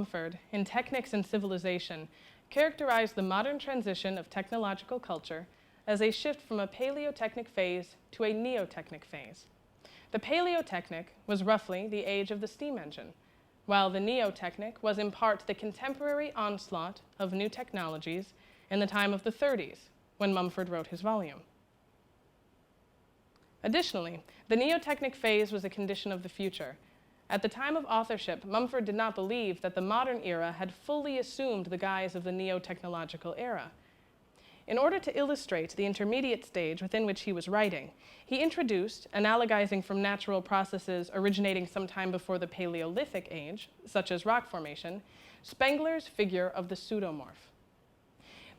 Mumford in Technics and Civilization characterized the modern transition of technological culture as a shift from a paleotechnic phase to a neotechnic phase. The paleotechnic was roughly the age of the steam engine, while the neotechnic was in part the contemporary onslaught of new technologies in the time of the 30s, when Mumford wrote his volume. Additionally, the neotechnic phase was a condition of the future. At the time of authorship, Mumford did not believe that the modern era had fully assumed the guise of the neo-technological era. In order to illustrate the intermediate stage within which he was writing, he introduced, analogizing from natural processes originating sometime before the Paleolithic age, such as rock formation, Spengler's figure of the pseudomorph.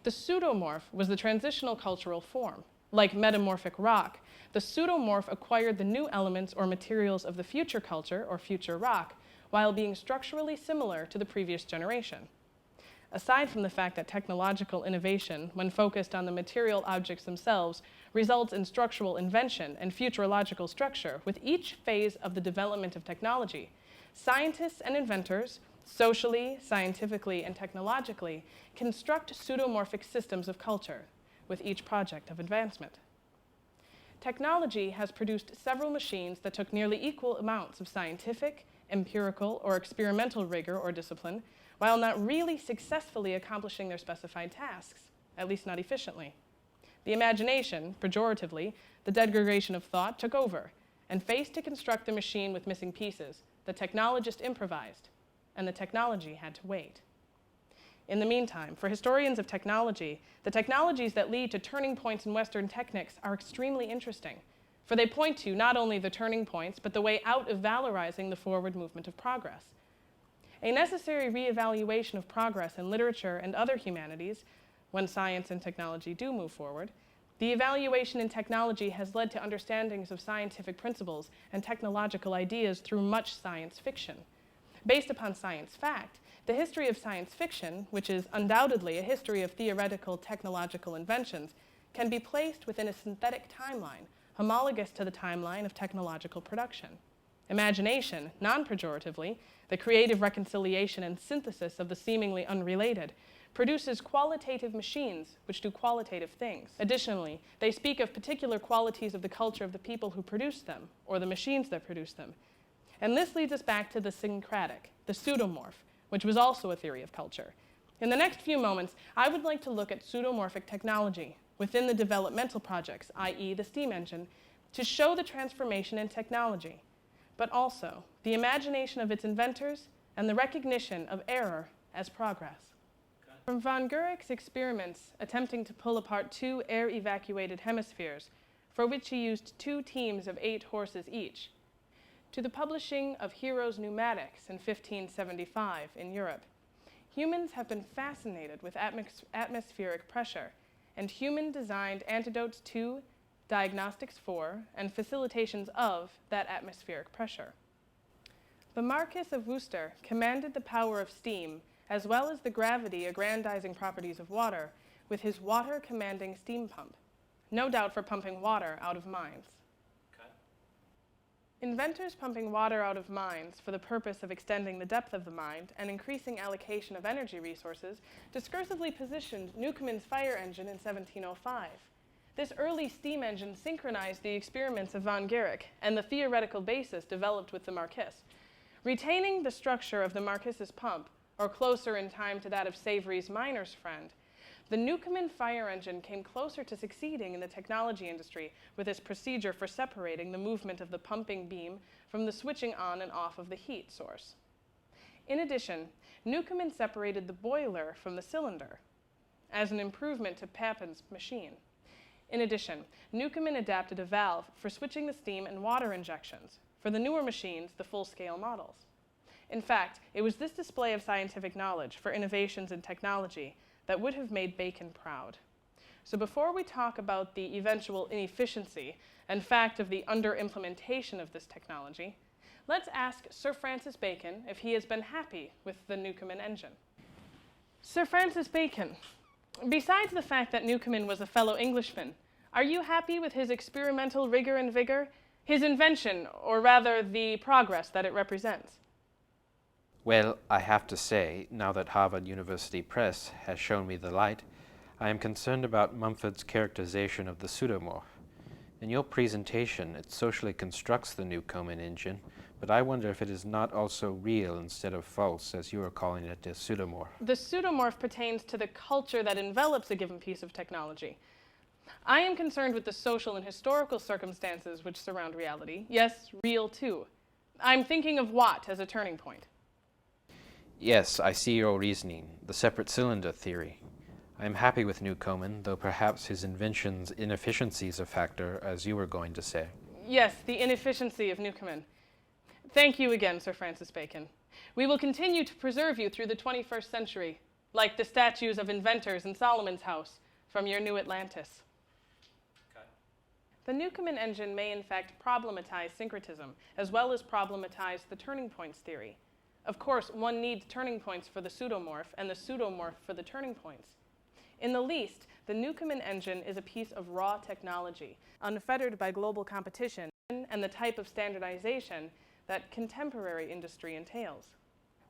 The pseudomorph was the transitional cultural form. Like metamorphic rock, the pseudomorph acquired the new elements or materials of the future culture or future rock, while being structurally similar to the previous generation. Aside from the fact that technological innovation, when focused on the material objects themselves, results in structural invention and futurological structure with each phase of the development of technology, scientists and inventors, socially, scientifically, and technologically, construct pseudomorphic systems of culture with each project of advancement. Technology has produced several machines that took nearly equal amounts of scientific, empirical, or experimental rigor or discipline, while not really successfully accomplishing their specified tasks, at least not efficiently. The imagination, pejoratively, the degradation of thought, took over, and faced to construct the machine with missing pieces, the technologist improvised, and the technology had to wait. In the meantime, for historians of technology, the technologies that lead to turning points in Western technics are extremely interesting, for they point to not only the turning points, but the way out of valorizing the forward movement of progress. A necessary reevaluation of progress in literature and other humanities, when science and technology do move forward, the evaluation in technology has led to understandings of scientific principles and technological ideas through much science fiction. Based upon science fact, the history of science fiction, which is undoubtedly a history of theoretical technological inventions, can be placed within a synthetic timeline, homologous to the timeline of technological production. Imagination, non-pejoratively, the creative reconciliation and synthesis of the seemingly unrelated, produces qualitative machines which do qualitative things. Additionally, they speak of particular qualities of the culture of the people who produce them, or the machines that produce them. And this leads us back to the syncretic, the pseudomorph, which was also a theory of culture. In the next few moments, I would like to look at pseudomorphic technology within the developmental projects, i.e. the steam engine, to show the transformation in technology, but also the imagination of its inventors and the recognition of error as progress. Okay. From von Guericke's experiments attempting to pull apart two air-evacuated hemispheres, for which he used 2 teams of 8 horses each, to the publishing of Hero's Pneumatics in 1575 in Europe, humans have been fascinated with atmospheric pressure and human-designed antidotes to, diagnostics for, and facilitations of that atmospheric pressure. The Marquis of Worcester commanded the power of steam, as well as the gravity-aggrandizing properties of water, with his water-commanding steam pump, no doubt for pumping water out of mines. Inventors pumping water out of mines for the purpose of extending the depth of the mine and increasing allocation of energy resources discursively positioned Newcomen's fire engine in 1705. This early steam engine synchronized the experiments of von Guericke and the theoretical basis developed with the Marquis. Retaining the structure of the Marquis's pump, or closer in time to that of Savory's miner's friend, the Newcomen fire engine came closer to succeeding in the technology industry with its procedure for separating the movement of the pumping beam from the switching on and off of the heat source. In addition, Newcomen separated the boiler from the cylinder as an improvement to Papin's machine. In addition, Newcomen adapted a valve for switching the steam and water injections for the newer machines, the full-scale models. In fact, it was this display of scientific knowledge for innovations in technology that would have made Bacon proud. So before we talk about the eventual inefficiency and fact of the under-implementation of this technology, let's ask Sir Francis Bacon if he has been happy with the Newcomen engine. Sir Francis Bacon, besides the fact that Newcomen was a fellow Englishman, are you happy with his experimental rigor and vigor, his invention, or rather the progress that it represents? Well, I have to say, now that Harvard University Press has shown me the light, I am concerned about Mumford's characterization of the pseudomorph. In your presentation, it socially constructs the Newcomen engine, but I wonder if it is not also real instead of false, as you are calling it, a pseudomorph. The pseudomorph pertains to the culture that envelops a given piece of technology. I am concerned with the social and historical circumstances which surround reality. Yes, real too. I'm thinking of Watt as a turning point. Yes, I see your reasoning, the separate cylinder theory. I am happy with Newcomen, though perhaps his invention's inefficiency is a factor, as you were going to say. Yes, the inefficiency of Newcomen. Thank you again, Sir Francis Bacon. We will continue to preserve you through the 21st century, like the statues of inventors in Solomon's house from your new Atlantis. The Newcomen engine may in fact problematize syncretism, as well as problematize the turning points theory. Of course, one needs turning points for the pseudomorph and the pseudomorph for the turning points. In the least, the Newcomen engine is a piece of raw technology, unfettered by global competition and the type of standardization that contemporary industry entails.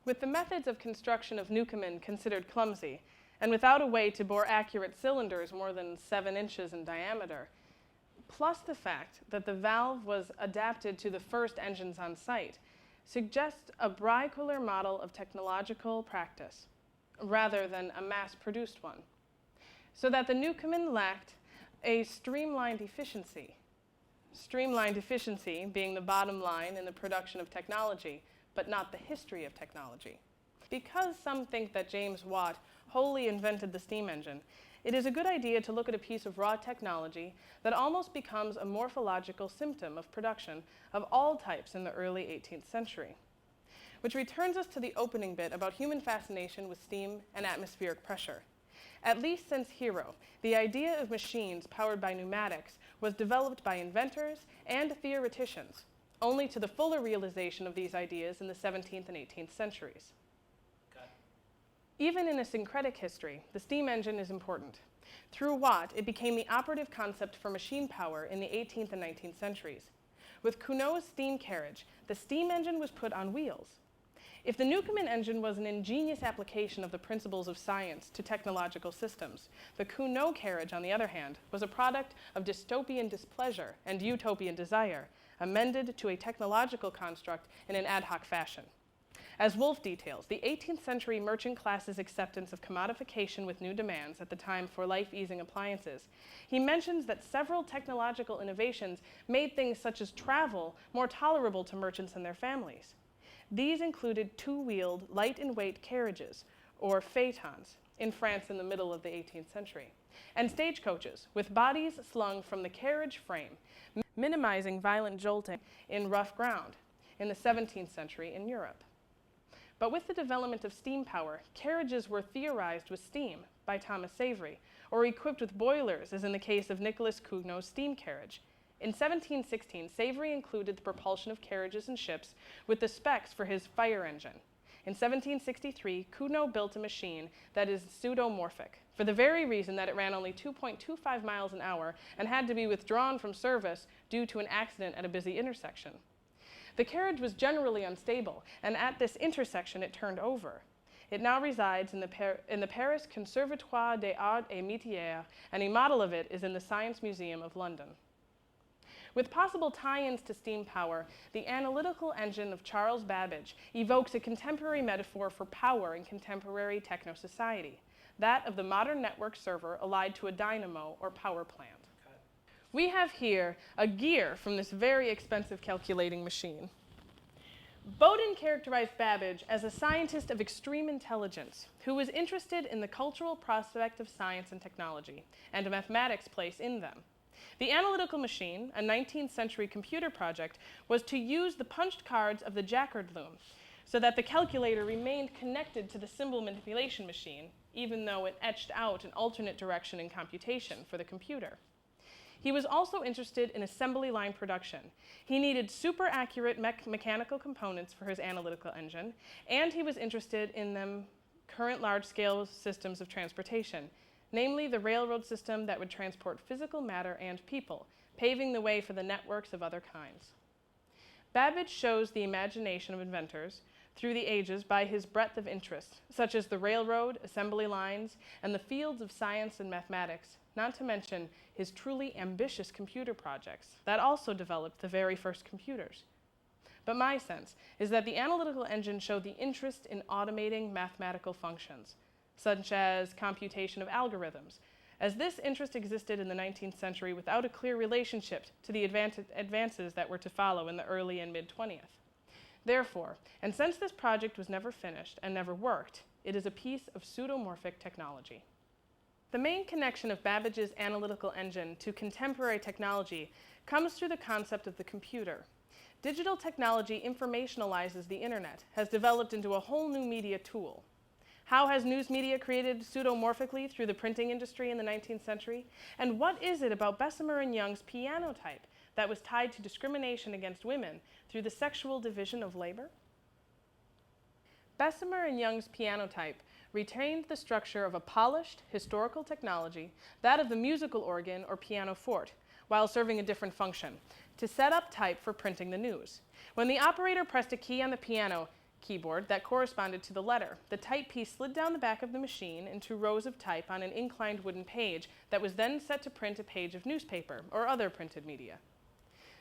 With the methods of construction of Newcomen considered clumsy, and without a way to bore accurate cylinders more than 7 inches in diameter, plus the fact that the valve was adapted to the first engines on site, suggests a bricular model of technological practice, rather than a mass-produced one, so that the Newcomen lacked a streamlined efficiency. Streamlined efficiency being the bottom line in the production of technology, but not the history of technology. Because some think that James Watt wholly invented the steam engine, it is a good idea to look at a piece of raw technology that almost becomes a morphological symptom of production of all types in the early 18th century. Which returns us to the opening bit about human fascination with steam and atmospheric pressure. At least since Hero, the idea of machines powered by pneumatics was developed by inventors and theoreticians, only to the fuller realization of these ideas in the 17th and 18th centuries. Even in a syncretic history, the steam engine is important. Through Watt, it became the operative concept for machine power in the 18th and 19th centuries. With Cugnot's steam carriage, the steam engine was put on wheels. If the Newcomen engine was an ingenious application of the principles of science to technological systems, the Cugnot carriage, on the other hand, was a product of dystopian displeasure and utopian desire, amended to a technological construct in an ad hoc fashion. As Wolff details, the 18th century merchant class's acceptance of commodification with new demands at the time for life-easing appliances, he mentions that several technological innovations made things such as travel more tolerable to merchants and their families. These included two-wheeled, light-in-weight carriages, or phaetons, in France in the middle of the 18th century, and stagecoaches, with bodies slung from the carriage frame, minimizing violent jolting in rough ground in the 17th century in Europe. But with the development of steam power, carriages were theorized with steam by Thomas Savery, or equipped with boilers, as in the case of Nicolas Cugnot's steam carriage. In 1716, Savery included the propulsion of carriages and ships with the specs for his fire engine. In 1763, Cugnot built a machine that is pseudomorphic, for the very reason that it ran only 2.25 miles an hour and had to be withdrawn from service due to an accident at a busy intersection. The carriage was generally unstable, and at this intersection it turned over. It now resides in the Paris Conservatoire des Arts et Métiers, and a model of it is in the Science Museum of London. With possible tie-ins to steam power, the analytical engine of Charles Babbage evokes a contemporary metaphor for power in contemporary techno-society, that of the modern network server allied to a dynamo or power plant. We have here a gear from this very expensive calculating machine. Bowden characterized Babbage as a scientist of extreme intelligence who was interested in the cultural prospect of science and technology, and mathematics' place in them. The analytical machine, a 19th century computer project, was to use the punched cards of the Jacquard loom so that the calculator remained connected to the symbol manipulation machine, even though it etched out an alternate direction in computation for the computer. He was also interested in assembly line production. He needed super accurate mechanical components for his analytical engine, and he was interested in them current large-scale systems of transportation, namely the railroad system that would transport physical matter and people, paving the way for the networks of other kinds. Babbage shows the imagination of inventors through the ages by his breadth of interest, such as the railroad, assembly lines, and the fields of science and mathematics, not to mention his truly ambitious computer projects that also developed the very first computers. But my sense is that the analytical engine showed the interest in automating mathematical functions, such as computation of algorithms, as this interest existed in the 19th century without a clear relationship to the advances that were to follow in the early and mid-20th. Therefore, and since this project was never finished and never worked, it is a piece of pseudomorphic technology. The main connection of Babbage's analytical engine to contemporary technology comes through the concept of the computer. Digital technology informationalizes the internet, has developed into a whole new media tool. How has news media created pseudomorphically through the printing industry in the 19th century? And what is it about Bessemer and Young's piano type that was tied to discrimination against women through the sexual division of labor? Bessemer and Young's piano type retained the structure of a polished historical technology, that of the musical organ or pianoforte, while serving a different function, to set up type for printing the news. When the operator pressed a key on the piano keyboard that corresponded to the letter, the type piece slid down the back of the machine into rows of type on an inclined wooden page that was then set to print a page of newspaper or other printed media.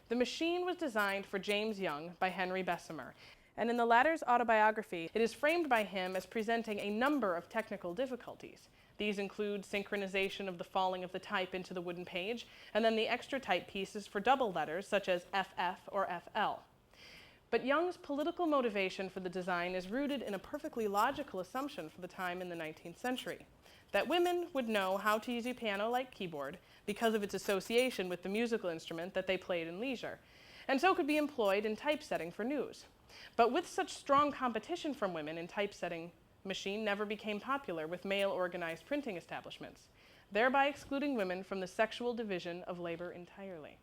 The machine was designed for James Young by Henry Bessemer, and in the latter's autobiography, it is framed by him as presenting a number of technical difficulties. These include synchronization of the falling of the type into the wooden page, and then the extra type pieces for double letters such as FF or FL. But Young's political motivation for the design is rooted in a perfectly logical assumption for the time in the 19th century, that women would know how to use a piano-like keyboard because of its association with the musical instrument that they played in leisure, and so could be employed in typesetting for news. But with such strong competition from women in typesetting, the machine never became popular with male-organized printing establishments, thereby excluding women from the sexual division of labor entirely.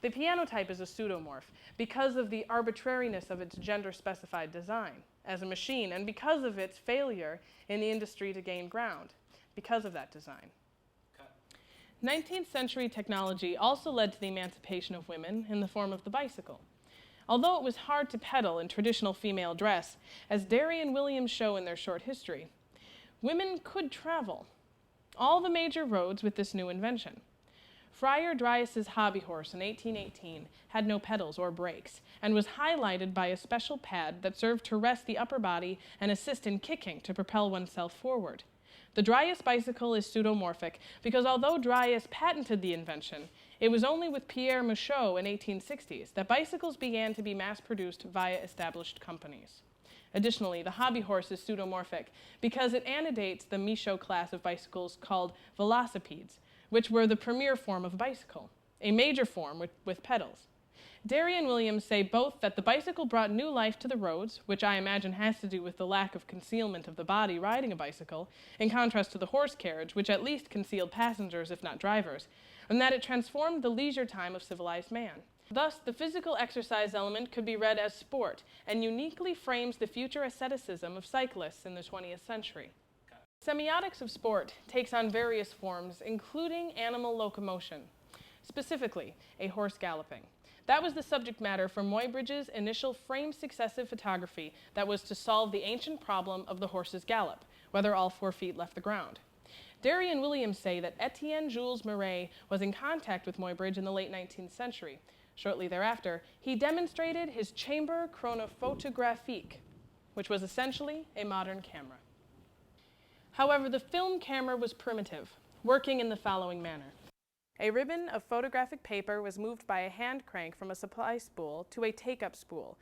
The piano type is a pseudomorph because of the arbitrariness of its gender-specified design as a machine, and because of its failure in the industry to gain ground because of that design. 19th century technology also led to the emancipation of women in the form of the bicycle. Although it was hard to pedal in traditional female dress, as Derry and Williams show in their short history, women could travel all the major roads with this new invention. Friar Dryas's hobby horse in 1818 had no pedals or brakes and was highlighted by a special pad that served to rest the upper body and assist in kicking to propel oneself forward. The Dryas bicycle is pseudomorphic because although Dryas patented the invention, it was only with Pierre Michaud in 1860s that bicycles began to be mass-produced via established companies. Additionally, the hobby horse is pseudomorphic because it antedates the Michaud class of bicycles called velocipedes, which were the premier form of bicycle, a major form with pedals. Derry and Williams say both that the bicycle brought new life to the roads, which I imagine has to do with the lack of concealment of the body riding a bicycle, in contrast to the horse carriage, which at least concealed passengers, if not drivers, and that it transformed the leisure time of civilized man. Thus, the physical exercise element could be read as sport and uniquely frames the future asceticism of cyclists in the 20th century. Semiotics of sport takes on various forms, including animal locomotion, specifically a horse galloping. That was the subject matter for Muybridge's initial frame-successive photography that was to solve the ancient problem of the horse's gallop, whether all 4 feet left the ground. Derry and Williams say that Etienne Jules Marais was in contact with Muybridge in the late 19th century. Shortly thereafter, he demonstrated his chamber chronophotographique, which was essentially a modern camera. However, the film camera was primitive, working in the following manner. A ribbon of photographic paper was moved by a hand crank from a supply spool to a take-up spool,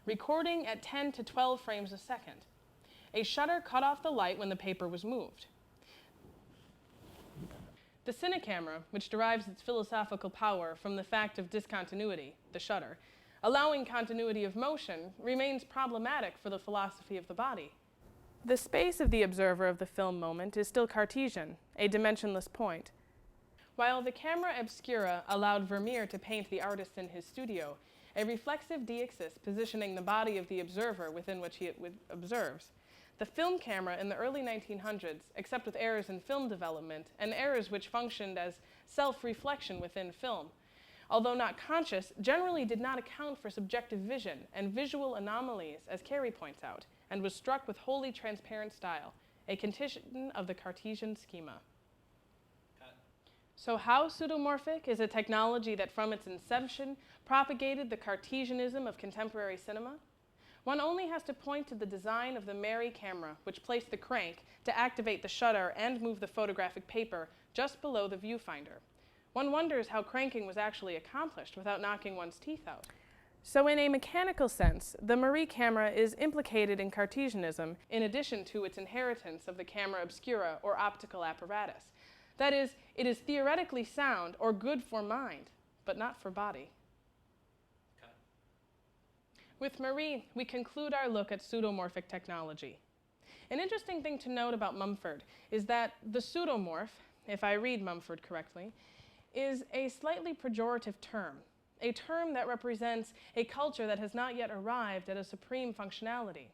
recording at 10 to 12 frames a second. A shutter cut off the light when the paper was moved. The cinecamera, which derives its philosophical power from the fact of discontinuity, the shutter, allowing continuity of motion, remains problematic for the philosophy of the body. The space of the observer of the film moment is still Cartesian, a dimensionless point. While the camera obscura allowed Vermeer to paint the artist in his studio, a reflexive deixis positioning the body of the observer within which he observes, the film camera in the early 1900s, except with errors in film development and errors which functioned as self-reflection within film, although not conscious, generally did not account for subjective vision and visual anomalies, as Carey points out, and was struck with wholly transparent style, a condition of the Cartesian schema. So how pseudomorphic is a technology that from its inception propagated the Cartesianism of contemporary cinema? One only has to point to the design of the Mary camera, which placed the crank to activate the shutter and move the photographic paper just below the viewfinder. One wonders how cranking was actually accomplished without knocking one's teeth out. So in a mechanical sense, the Marie camera is implicated in Cartesianism in addition to its inheritance of the camera obscura or optical apparatus. That is, it is theoretically sound or good for mind, but not for body. With Marie, we conclude our look at pseudomorphic technology. An interesting thing to note about Mumford is that the pseudomorph, if I read Mumford correctly, is a slightly pejorative term, a term that represents a culture that has not yet arrived at a supreme functionality.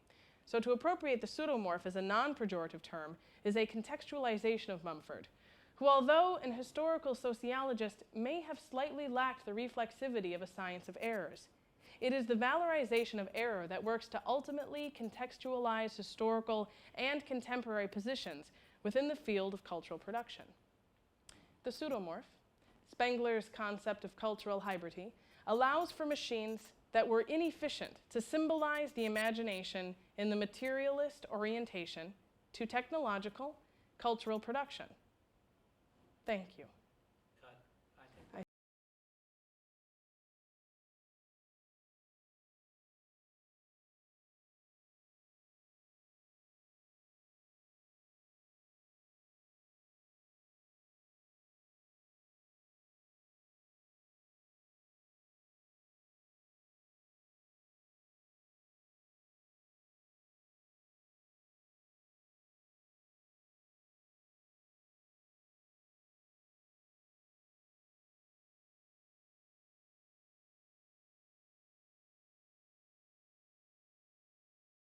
So to appropriate the pseudomorph as a non-pejorative term is a contextualization of Mumford, who, although an historical sociologist, may have slightly lacked the reflexivity of a science of errors. It is the valorization of error that works to ultimately contextualize historical and contemporary positions within the field of cultural production. The pseudomorph, Spengler's concept of cultural hybridity, allows for machines that were inefficient to symbolize the imagination in the materialist orientation to technological, cultural production. Thank you.